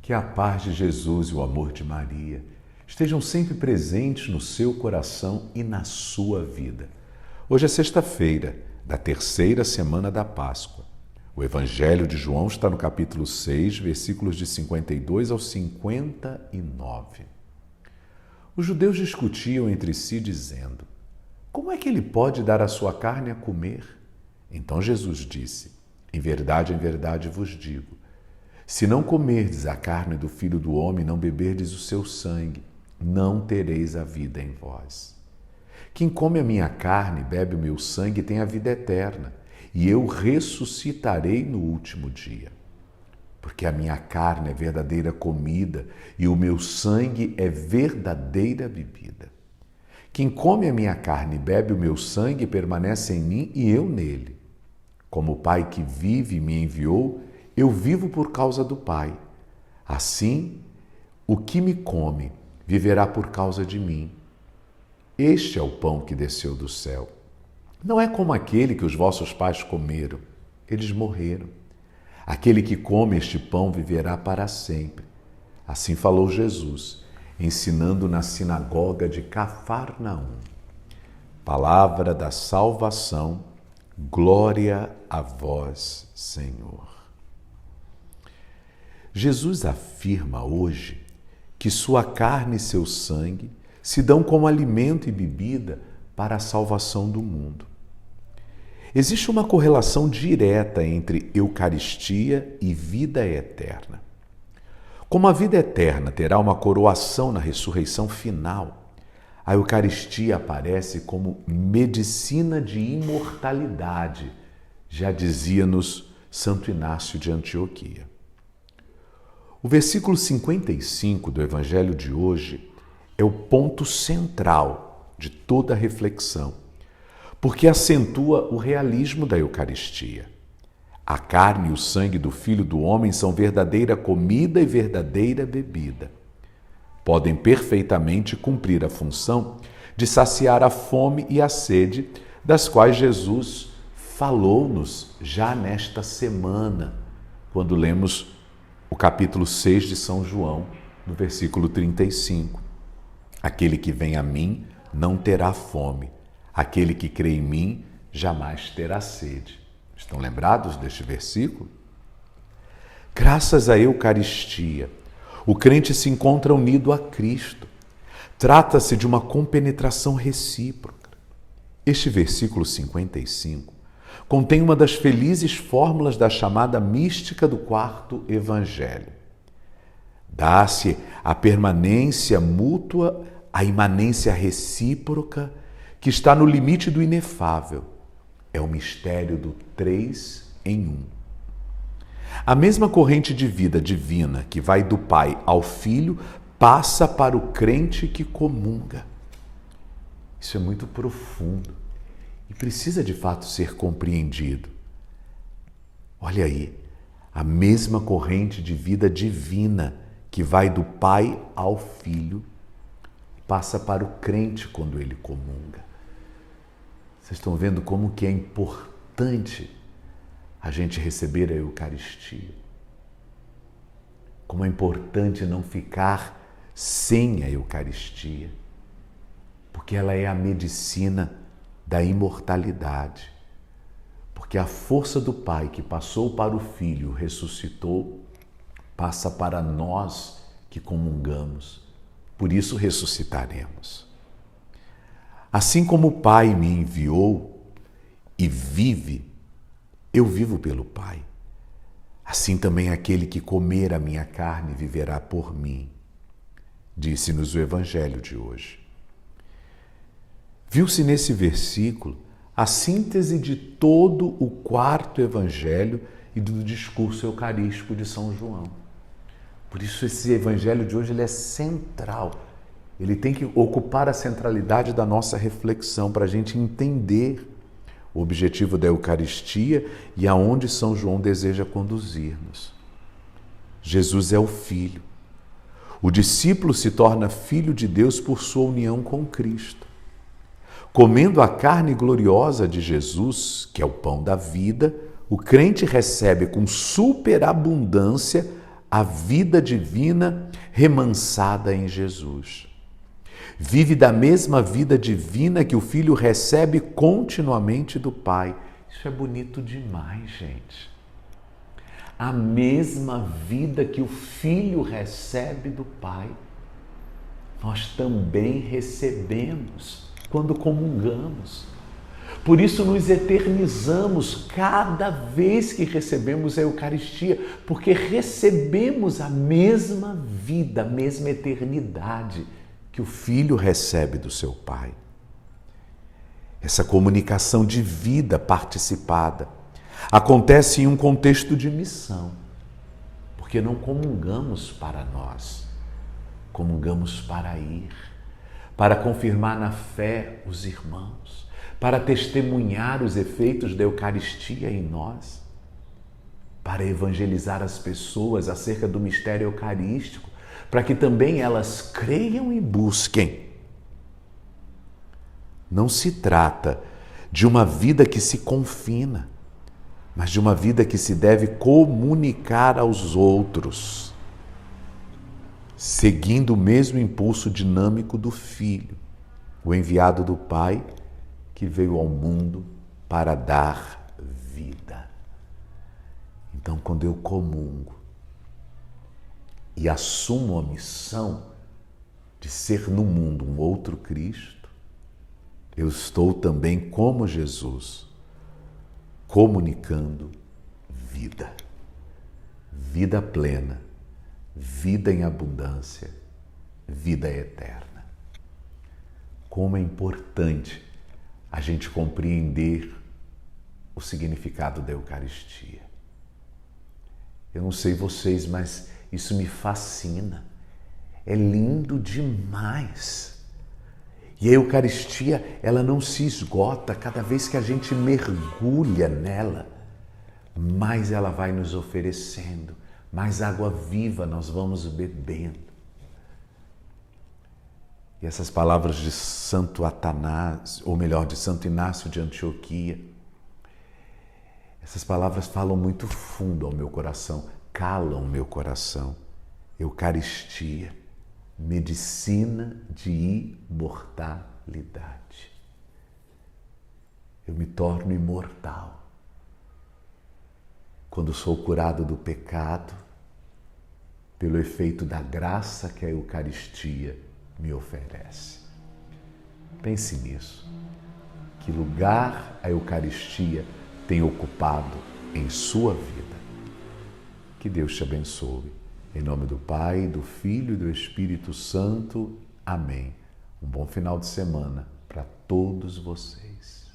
Que a paz de Jesus e o amor de Maria estejam sempre presentes no seu coração e na sua vida. Hoje é sexta-feira da terceira semana da Páscoa. O Evangelho de João está no capítulo 6, versículos de 52 ao 59. Os judeus discutiam entre si dizendo: como é que ele pode dar a sua carne a comer? Então Jesus disse: em verdade vos digo, se não comerdes a carne do Filho do Homem e não beberdes o seu sangue, não tereis a vida em vós. Quem come a minha carne e bebe o meu sangue tem a vida eterna, e eu ressuscitarei no último dia. Porque a minha carne é verdadeira comida e o meu sangue é verdadeira bebida. Quem come a minha carne e bebe o meu sangue permanece em mim e eu nele. Como o Pai que vive e me enviou, eu vivo por causa do Pai. Assim, o que me come viverá por causa de mim. Este é o pão que desceu do céu. Não é como aquele que os vossos pais comeram. Eles morreram. Aquele que come este pão viverá para sempre. Assim falou Jesus, ensinando na sinagoga de Cafarnaum. Palavra da salvação, glória a vós, Senhor. Jesus afirma hoje que sua carne e seu sangue se dão como alimento e bebida para a salvação do mundo. Existe uma correlação direta entre Eucaristia e vida eterna. Como a vida eterna terá uma coroação na ressurreição final, a Eucaristia aparece como medicina de imortalidade, já dizia-nos Santo Inácio de Antioquia. O versículo 55 do Evangelho de hoje é o ponto central de toda a reflexão, porque acentua o realismo da Eucaristia. A carne e o sangue do Filho do Homem são verdadeira comida e verdadeira bebida. Podem perfeitamente cumprir a função de saciar a fome e a sede, das quais Jesus falou-nos já nesta semana, quando lemos o capítulo 6 de São João, no versículo 35. Aquele que vem a mim não terá fome. Aquele que crê em mim jamais terá sede. Estão lembrados deste versículo? Graças à Eucaristia, o crente se encontra unido a Cristo. Trata-se de uma compenetração recíproca. Este versículo 55 contém uma das felizes fórmulas da chamada mística do quarto evangelho. Dá-se a permanência mútua, a imanência recíproca, que está no limite do inefável. É o mistério do 3 em 1. A mesma corrente de vida divina que vai do Pai ao Filho passa para o crente que comunga. Isso é muito profundo e precisa de fato ser compreendido. Olha aí, a mesma corrente de vida divina que vai do Pai ao Filho passa para o crente quando ele comunga. Vocês estão vendo como que é importante a gente receber a Eucaristia. Como é importante não ficar sem a Eucaristia, porque ela é a medicina da imortalidade. Porque a força do Pai que passou para o Filho, ressuscitou, passa para nós que comungamos. Por isso ressuscitaremos. Assim como o Pai me enviou e vive, eu vivo pelo Pai. Assim também aquele que comer a minha carne viverá por mim, disse-nos o Evangelho de hoje. Viu-se nesse versículo a síntese de todo o quarto Evangelho e do discurso eucarístico de São João. Por isso esse Evangelho de hoje ele é central. Ele tem que ocupar a centralidade da nossa reflexão para a gente entender o objetivo da Eucaristia e aonde São João deseja conduzir-nos. Jesus é o Filho. O discípulo se torna filho de Deus por sua união com Cristo. Comendo a carne gloriosa de Jesus, que é o pão da vida, o crente recebe com superabundância a vida divina remansada em Jesus. Vive da mesma vida divina que o Filho recebe continuamente do Pai. Isso é bonito demais, gente. A mesma vida que o Filho recebe do Pai, nós também recebemos quando comungamos. Por isso nos eternizamos cada vez que recebemos a Eucaristia, porque recebemos a mesma vida, a mesma eternidade que o Filho recebe do seu Pai. Essa comunicação de vida participada acontece em um contexto de missão, porque não comungamos para nós, comungamos para ir, para confirmar na fé os irmãos, para testemunhar os efeitos da Eucaristia em nós, para evangelizar as pessoas acerca do mistério eucarístico, para que também elas creiam e busquem. Não se trata de uma vida que se confina, mas de uma vida que se deve comunicar aos outros, seguindo o mesmo impulso dinâmico do Filho, o enviado do Pai, que veio ao mundo para dar vida. Então, quando eu comungo e assumo a missão de ser no mundo um outro Cristo, eu estou também, como Jesus, comunicando vida. Vida plena, vida em abundância, vida eterna. Como é importante a gente compreender o significado da Eucaristia. Eu não sei vocês, mas isso me fascina. É lindo demais. E a Eucaristia, ela não se esgota. Cada vez que a gente mergulha nela, mais ela vai nos oferecendo, mais água viva nós vamos bebendo. E essas palavras de Santo Atanásio, ou melhor, de Santo Inácio de Antioquia, essas palavras falam muito fundo ao meu coração, calam o meu coração. Eucaristia, medicina de imortalidade. Eu me torno imortal quando sou curado do pecado pelo efeito da graça que a Eucaristia me oferece. Pense nisso. Que lugar a Eucaristia tem ocupado em sua vida? Que Deus te abençoe. Em nome do Pai, do Filho e do Espírito Santo. Amém. Um bom final de semana para todos vocês.